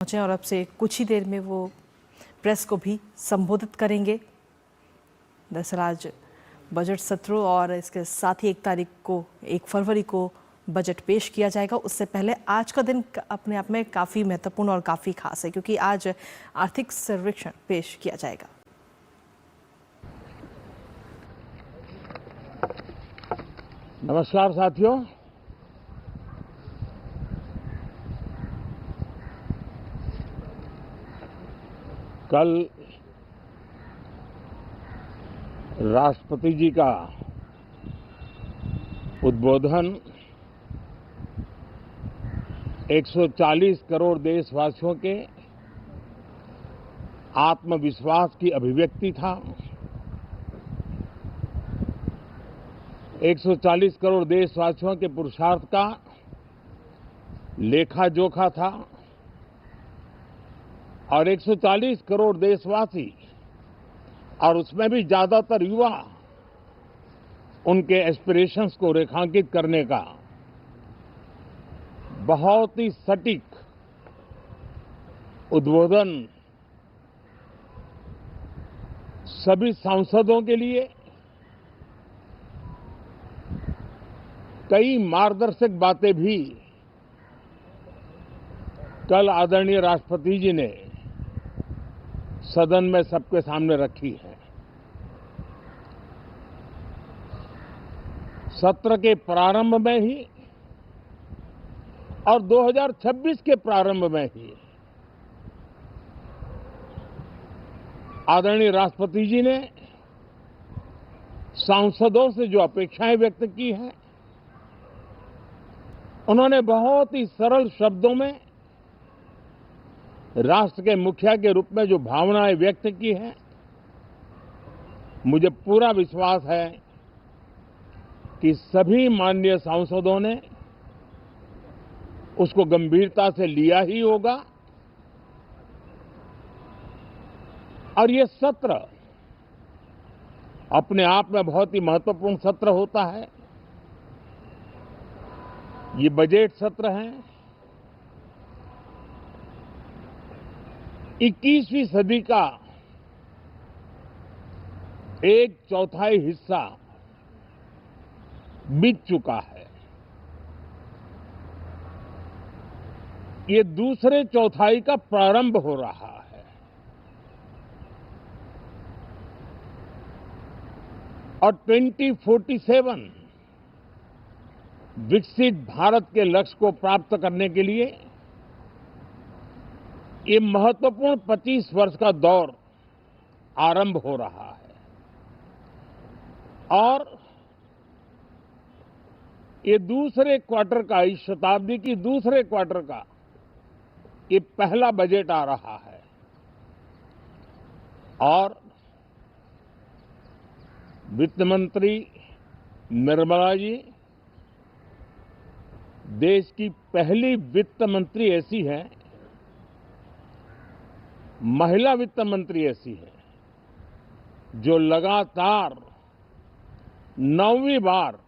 पहुंचे और अब से कुछ ही देर में वो प्रेस को भी संबोधित करेंगे। दरअसल आज बजट सत्र और इसके साथ ही 1 फरवरी को बजट पेश किया जाएगा। उससे पहले आज का दिन अपने आप में काफ़ी महत्वपूर्ण और काफ़ी खास है क्योंकि आज आर्थिक सर्वेक्षण पेश किया जाएगा। नमस्कार साथियों, कल राष्ट्रपति जी का उद्बोधन 140 करोड़ देशवासियों के आत्मविश्वास की अभिव्यक्ति था। 140 करोड़ देशवासियों के पुरुषार्थ का लेखा जोखा था और 140 करोड़ देशवासी और उसमें भी ज्यादातर युवा उनके एस्पिरेशंस को रेखांकित करने का बहुत ही सटीक उद्बोधन सभी सांसदों के लिए कई मार्गदर्शक बातें भी कल आदरणीय राष्ट्रपति जी ने सदन में सबके सामने रखी है। सत्र के प्रारंभ में ही और 2026 के प्रारंभ में ही आदरणीय राष्ट्रपति जी ने सांसदों से जो अपेक्षाएं व्यक्त की हैं, उन्होंने बहुत ही सरल शब्दों में राष्ट्र के मुखिया के रूप में जो भावनाएं व्यक्त की हैं, मुझे पूरा विश्वास है कि सभी माननीय सांसदों ने उसको गंभीरता से लिया ही होगा और ये सत्र अपने आप में बहुत ही महत्वपूर्ण सत्र होता है। ये बजट सत्र है। 21वीं सदी का 1/4 हिस्सा बीत चुका है। ये दूसरे चौथाई का प्रारंभ हो रहा है और 2047 विकसित भारत के लक्ष्य को प्राप्त करने के लिए ये महत्वपूर्ण 25 वर्ष का दौर आरंभ हो रहा है और ये दूसरे क्वार्टर का, इस शताब्दी की दूसरे क्वार्टर का ये पहला बजट आ रहा है और वित्त मंत्री निर्मला जी देश की पहली वित्त मंत्री ऐसी है, महिला वित्त मंत्री ऐसी है जो लगातार 9वीं बार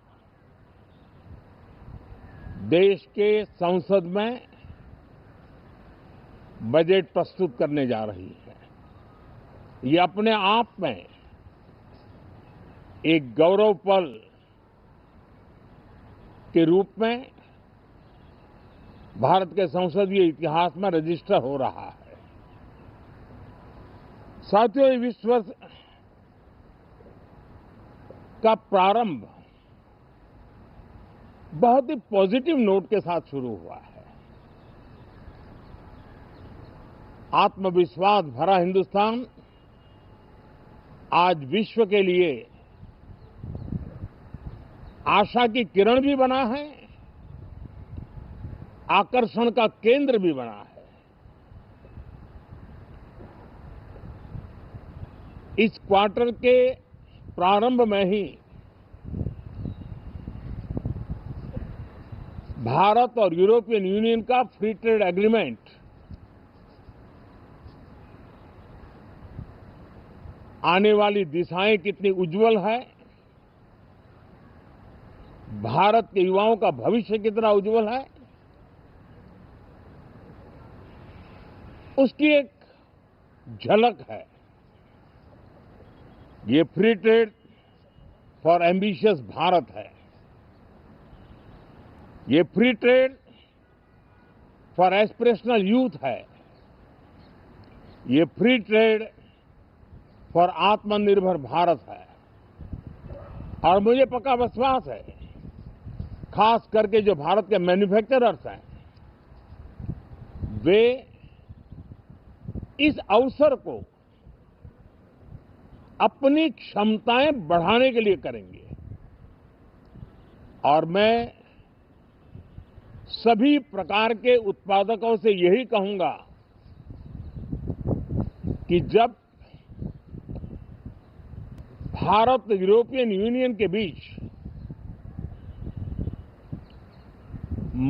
देश के संसद में बजट प्रस्तुत करने जा रही है। ये अपने आप में एक गौरव पल के रूप में भारत के संसदीय इतिहास में रजिस्टर हो रहा है। साथियों, ये विश्व वर्ष का प्रारंभ बहुत ही पॉजिटिव नोट के साथ शुरू हुआ है। आत्मविश्वास भरा हिंदुस्तान आज विश्व के लिए आशा की किरण भी बना है, आकर्षण का केंद्र भी बना है। इस क्वार्टर के प्रारंभ में ही भारत और यूरोपियन यूनियन का फ्री ट्रेड एग्रीमेंट आने वाली दिशाएं कितनी उज्जवल है, भारत के युवाओं का भविष्य कितना उज्जवल है, उसकी एक झलक है। ये free trade for ambitious Bharat है। ये free trade for aspirational youth है। ये फ्री ट्रेड फॉर आत्मनिर्भर भारत है। और मुझे पक्का विश्वास है, खास करके जो भारत के मैन्युफैक्चरर्स हैं, वे इस अवसर को अपनी क्षमताएं बढ़ाने के लिए करेंगे। और मैं सभी प्रकार के उत्पादकों से यही कहूंगा कि जब भारत यूरोपियन यूनियन के बीच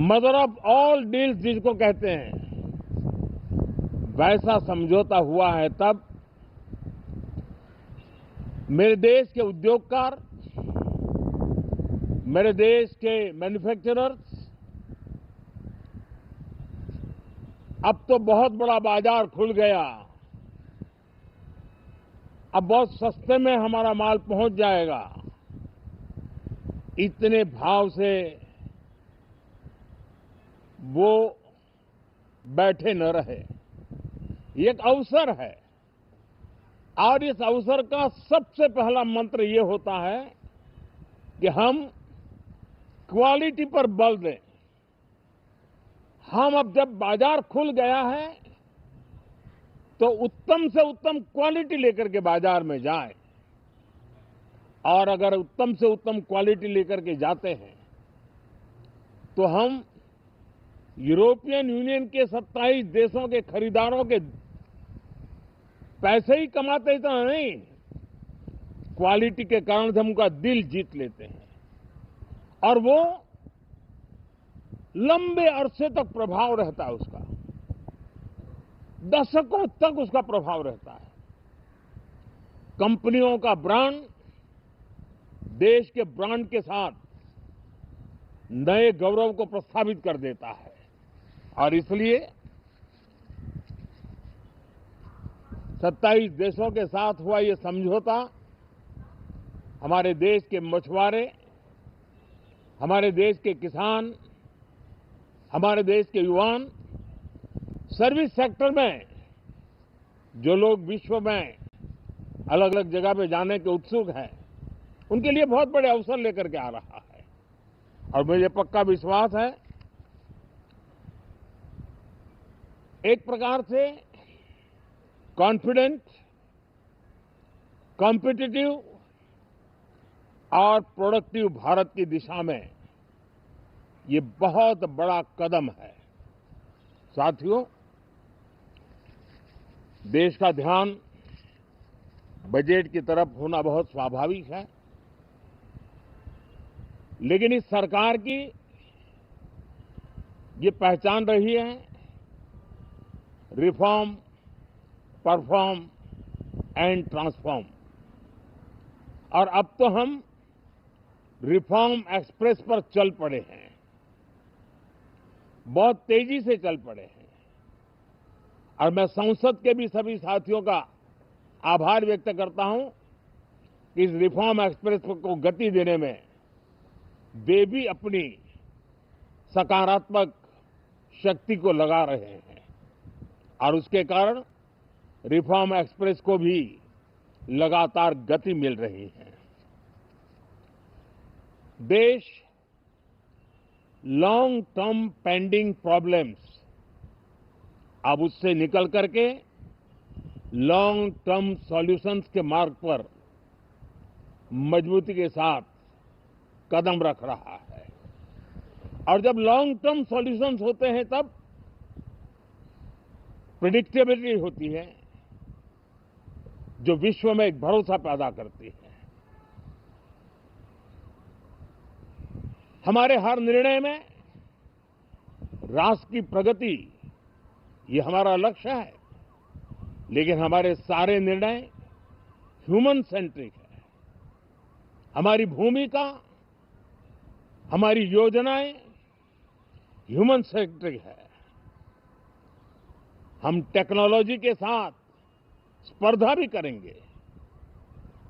मदर ऑफ ऑल डील्स जिसको कहते हैं, वैसा समझौता हुआ है, तब मेरे देश के उद्योगकार, मेरे देश के मैन्युफैक्चरर्स अब तो बहुत बड़ा बाजार खुल गया। अब बहुत सस्ते में हमारा माल पहुंच जाएगा। इतने भाव से वो बैठे न रहे। ये एक अवसर है और इस अवसर का सबसे पहला मंत्र ये होता है कि हम क्वालिटी पर बल दें। हम अब जब बाजार खुल गया है तो उत्तम से उत्तम क्वालिटी लेकर के बाजार में जाएं। और अगर उत्तम से उत्तम क्वालिटी लेकर के जाते हैं तो हम यूरोपियन यूनियन के 27 देशों के खरीदारों के पैसे ही कमाते इतना नहीं, क्वालिटी के कारण से हम उनका दिल जीत लेते हैं और वो लंबे अरसे तक प्रभाव रहता है उसका, दशकों तक उसका प्रभाव रहता है। कंपनियों का ब्रांड देश के ब्रांड के साथ नए गौरव को प्रस्थापित कर देता है। और इसलिए 27 देशों के साथ हुआ ये समझौता हमारे देश के मछुआरे, हमारे देश के किसान, हमारे देश के युवान, सर्विस सेक्टर में जो लोग विश्व में अलग अलग जगह पे जाने के उत्सुक हैं, उनके लिए बहुत बड़े अवसर लेकर के आ रहा है। और मुझे पक्का विश्वास है, एक प्रकार से कॉन्फिडेंट, कॉम्पिटिटिव और प्रोडक्टिव भारत की दिशा में ये बहुत बड़ा कदम है। साथियों, देश का ध्यान बजट की तरफ होना बहुत स्वाभाविक है, लेकिन इस सरकार की ये पहचान रही है रिफॉर्म, परफॉर्म एंड ट्रांसफॉर्म। और अब तो हम रिफॉर्म एक्सप्रेस पर चल पड़े हैं, बहुत तेजी से चल पड़े हैं। और मैं संसद के भी सभी साथियों का आभार व्यक्त करता हूं कि इस रिफॉर्म एक्सप्रेस को गति देने में वे भी अपनी सकारात्मक शक्ति को लगा रहे हैं और उसके कारण रिफॉर्म एक्सप्रेस को भी लगातार गति मिल रही है। देश लॉन्ग टर्म पेंडिंग प्रॉब्लम्स अब उससे निकल करके लॉन्ग टर्म सॉल्यूशंस के मार्ग पर मजबूती के साथ कदम रख रहा है। और जब लॉन्ग टर्म सॉल्यूशंस होते हैं तब प्रेडिक्टेबिलिटी होती है, जो विश्व में एक भरोसा पैदा करती है। हमारे हर निर्णय में राष्ट्र की प्रगति ये हमारा लक्ष्य है, लेकिन हमारे सारे निर्णय ह्यूमन सेंट्रिक है। हमारी भूमिका, हमारी योजनाएं ह्यूमन सेंट्रिक है। हम टेक्नोलॉजी के साथ स्पर्धा भी करेंगे,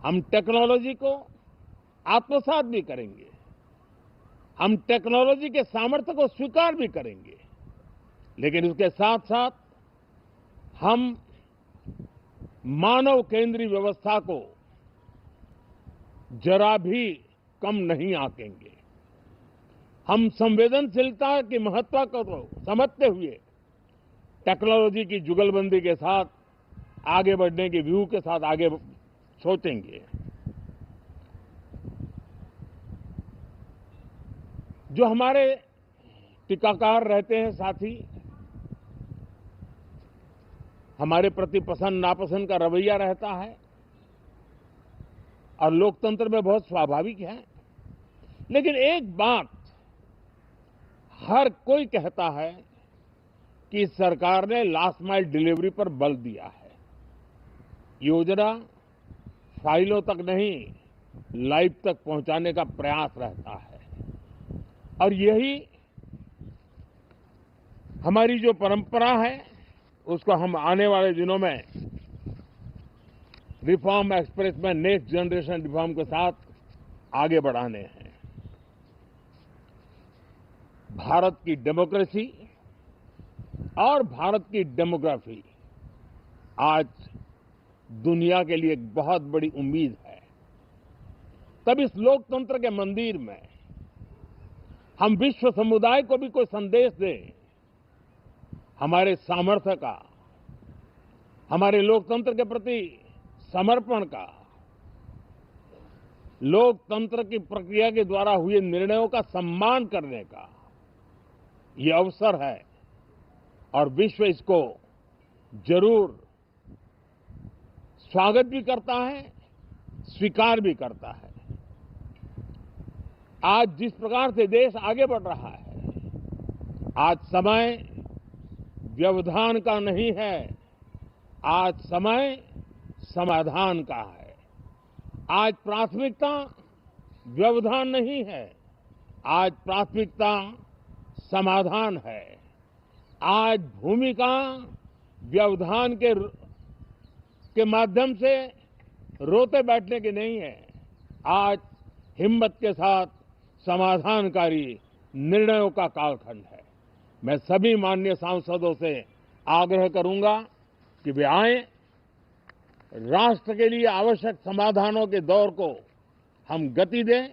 हम टेक्नोलॉजी को आत्मसात भी करेंगे, हम टेक्नोलॉजी के सामर्थ्य को स्वीकार भी करेंगे, लेकिन उसके साथ साथ हम मानव केंद्रीय व्यवस्था को जरा भी कम नहीं आंकेंगे। हम संवेदनशीलता की महत्व को समझते हुए टेक्नोलॉजी की जुगलबंदी के साथ आगे बढ़ने के व्यू के साथ आगे सोचेंगे। जो हमारे टीकाकार रहते हैं साथी, हमारे प्रति पसंद नापसंद का रवैया रहता है और लोकतंत्र में बहुत स्वाभाविक है, लेकिन एक बात हर कोई कहता है कि सरकार ने लास्ट माइल डिलीवरी पर बल दिया है। योजना फाइलों तक नहीं, लाइव तक पहुंचाने का प्रयास रहता है और यही हमारी जो परंपरा है उसको हम आने वाले दिनों में रिफॉर्म एक्सप्रेस में नेक्स्ट जनरेशन रिफॉर्म के साथ आगे बढ़ाने हैं। भारत की डेमोक्रेसी और भारत की डेमोग्राफी आज दुनिया के लिए एक बहुत बड़ी उम्मीद है। तब इस लोकतंत्र के मंदिर में हम विश्व समुदाय को भी कोई संदेश दें, हमारे सामर्थ्य का, हमारे लोकतंत्र के प्रति समर्पण का, लोकतंत्र की प्रक्रिया के द्वारा हुए निर्णयों का सम्मान करने का ये अवसर है और विश्व इसको जरूर स्वागत भी करता है, स्वीकार भी करता है। आज जिस प्रकार से देश आगे बढ़ रहा है, आज समय व्यवधान का नहीं है, आज समय समाधान का है। आज प्राथमिकता व्यवधान नहीं है, आज प्राथमिकता समाधान है। आज भूमिका व्यवधान के माध्यम से रोते बैठने की नहीं है, आज हिम्मत के साथ समाधानकारी निर्णयों का कालखंड है। मैं सभी माननीय सांसदों से आग्रह करूंगा कि वे आएं, राष्ट्र के लिए आवश्यक समाधानों के दौर को हम गति दें,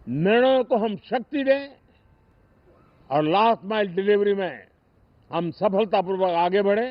निर्णयों को हम शक्ति दें और लास्ट माइल डिलीवरी में हम सफलतापूर्वक आगे बढ़ें।